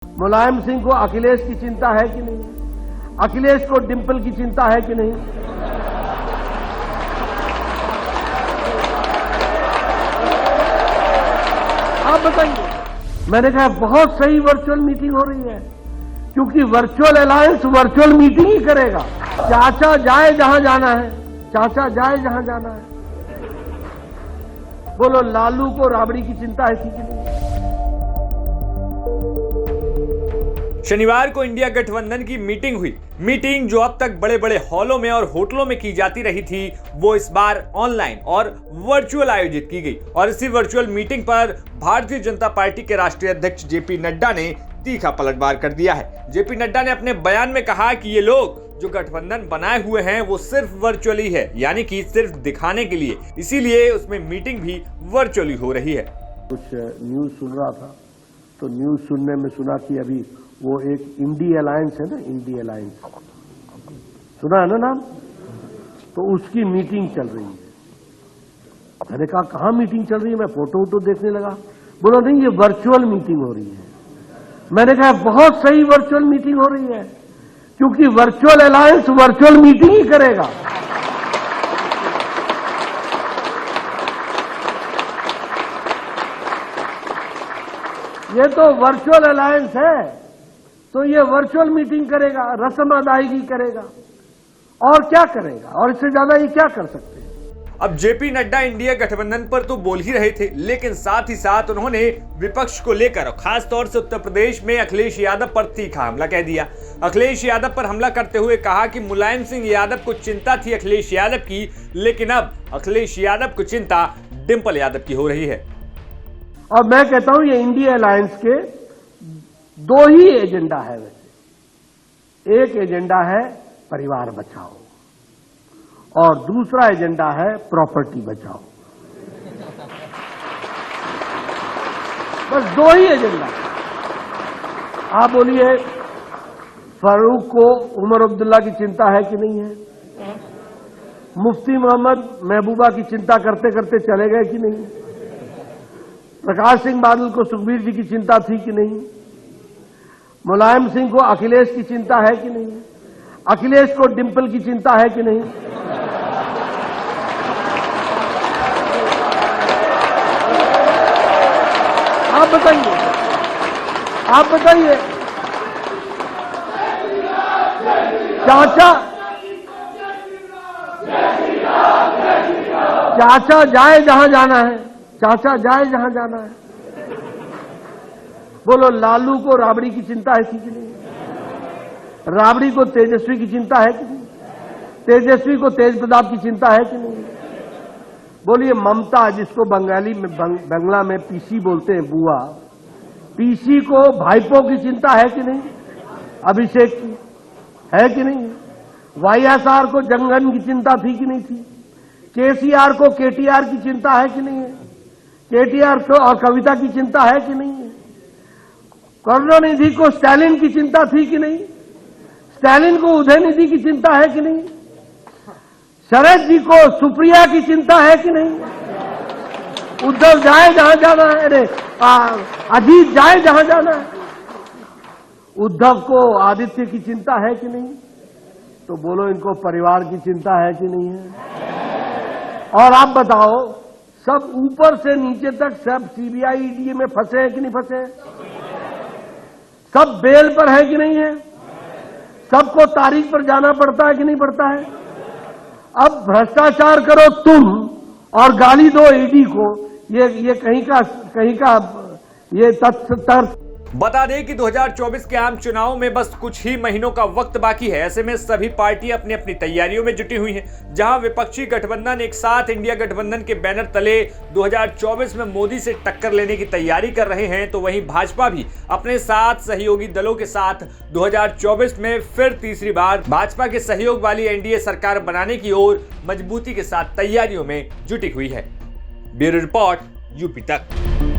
मुलायम सिंह को अखिलेश की चिंता है कि नहीं? अखिलेश को डिंपल की चिंता है कि नहीं? आप बताइए। मैंने कहा बहुत सही वर्चुअल मीटिंग हो रही है, क्योंकि वर्चुअल अलायंस वर्चुअल मीटिंग ही करेगा। चाचा जाए जहां जाना है, चाचा जाए जहां जाना है। बोलो लालू को राबड़ी की चिंता है कि नहीं? शनिवार को इंडिया गठबंधन की मीटिंग हुई। मीटिंग जो अब तक बड़े बड़े हॉलों में और होटलों में की जाती रही थी, वो इस बार ऑनलाइन और वर्चुअल आयोजित की गई। और इसी वर्चुअल मीटिंग पर भारतीय जनता पार्टी के राष्ट्रीय अध्यक्ष जेपी नड्डा ने तीखा पलटवार कर दिया है। जेपी नड्डा ने अपने बयान में कहा कि ये लोग जो गठबंधन बनाए हुए हैं वो सिर्फ वर्चुअली है, यानी कि सिर्फ दिखाने के लिए, इसीलिए उसमें मीटिंग भी वर्चुअली हो रही है। कुछ न्यूज सुन रहा था, तो न्यूज सुनने में सुना कि अभी वो एक इंडी अलायंस है ना, इंडी अलायंस सुना है ना नाम, तो उसकी मीटिंग चल रही है। मैंने कहा कहाँ मीटिंग चल रही है? मैं फोटो वोटो देखने लगा। बोला नहीं, ये वर्चुअल मीटिंग हो रही है। मैंने कहा बहुत सही वर्चुअल मीटिंग हो रही है, क्योंकि वर्चुअल अलायंस वर्चुअल मीटिंग ही करेगा। ये तो वर्चुअल अलायंस है, तो ये वर्चुअल मीटिंग करेगा, रस्म अदायगी करेगा, और क्या करेगा? और इससे ज्यादा ये क्या कर सकते हैं? अब जेपी नड्डा इंडिया गठबंधन पर तो बोल ही रहे थे, लेकिन साथ ही साथ उन्होंने विपक्ष को लेकर और खास तौर से उत्तर प्रदेश में अखिलेश यादव पर तीखा हमला कह दिया। अखिलेश यादव पर हमला करते हुए कहा कि मुलायम सिंह यादव को चिंता थी अखिलेश यादव की, लेकिन अब अखिलेश यादव को चिंता डिंपल यादव की हो रही है। और मैं कहता हूं ये इंडिया अलायंस के दो ही एजेंडा है। वैसे एक एजेंडा है परिवार बचाओ और दूसरा एजेंडा है प्रॉपर्टी बचाओ। बस दो ही एजेंडा। आप बोलिए फारूक को उमर अब्दुल्ला की चिंता है कि नहीं है? मुफ्ती मोहम्मद महबूबा की चिंता करते करते चले गए कि नहीं? प्रकाश सिंह बादल को सुखबीर जी की चिंता थी कि नहीं? मुलायम सिंह को अखिलेश की चिंता है कि नहीं? अखिलेश को डिंपल की चिंता है कि नहीं? आप बताइए, आप बताइए। चाचा जाए जहां जाना है, चाचा जाए जहां जाना है। बोलो लालू को राबड़ी की चिंता है कि नहीं? राबड़ी को तेजस्वी की चिंता है कि नहीं? तेजस्वी को तेज प्रताप की चिंता है कि नहीं? बोलिए ममता, जिसको बंगाली में बंगला में पीसी बोलते हैं, बुआ, पीसी को भाईपो की चिंता है कि नहीं? अभिषेक की है कि नहीं? वाईएसआर को जंगन की चिंता थी कि नहीं थी? केसीआर को केटीआर की चिंता है कि नहीं है? केटीआर को और कविता की चिंता है कि नहीं है? करुणानिधि को स्टालिन की चिंता थी कि नहीं? स्टालिन को उदयनिधि की चिंता है कि नहीं? शरद जी को सुप्रिया की चिंता है कि नहीं? उद्धव जाए जहां जाना है, अरे अजीत जाए जहां जाना है। उद्धव को आदित्य की चिंता है कि नहीं? तो बोलो इनको परिवार की चिंता है कि नहीं है? और आप बताओ, सब ऊपर से नीचे तक सब सीबीआई ईडी में फंसे हैं कि नहीं फंसे? सब बेल पर है कि नहीं है? सबको तारीख पर जाना पड़ता है कि नहीं पड़ता है? अब भ्रष्टाचार करो तुम और गाली दो ईडी को, ये कहीं का ये तर्क। बता दें कि 2024 के आम चुनाव में बस कुछ ही महीनों का वक्त बाकी है। ऐसे में सभी पार्टियां अपनी अपनी तैयारियों में जुटी हुई हैं। जहां विपक्षी गठबंधन एक साथ इंडिया गठबंधन के बैनर तले 2024 में मोदी से टक्कर लेने की तैयारी कर रहे हैं, तो वहीं भाजपा भी अपने साथ सहयोगी दलों के साथ 2024 में फिर तीसरी बार भाजपा के सहयोग वाली एनडीए सरकार बनाने की ओर मजबूती के साथ तैयारियों में जुटी हुई है। ब्यूरो रिपोर्ट, यूपी तक।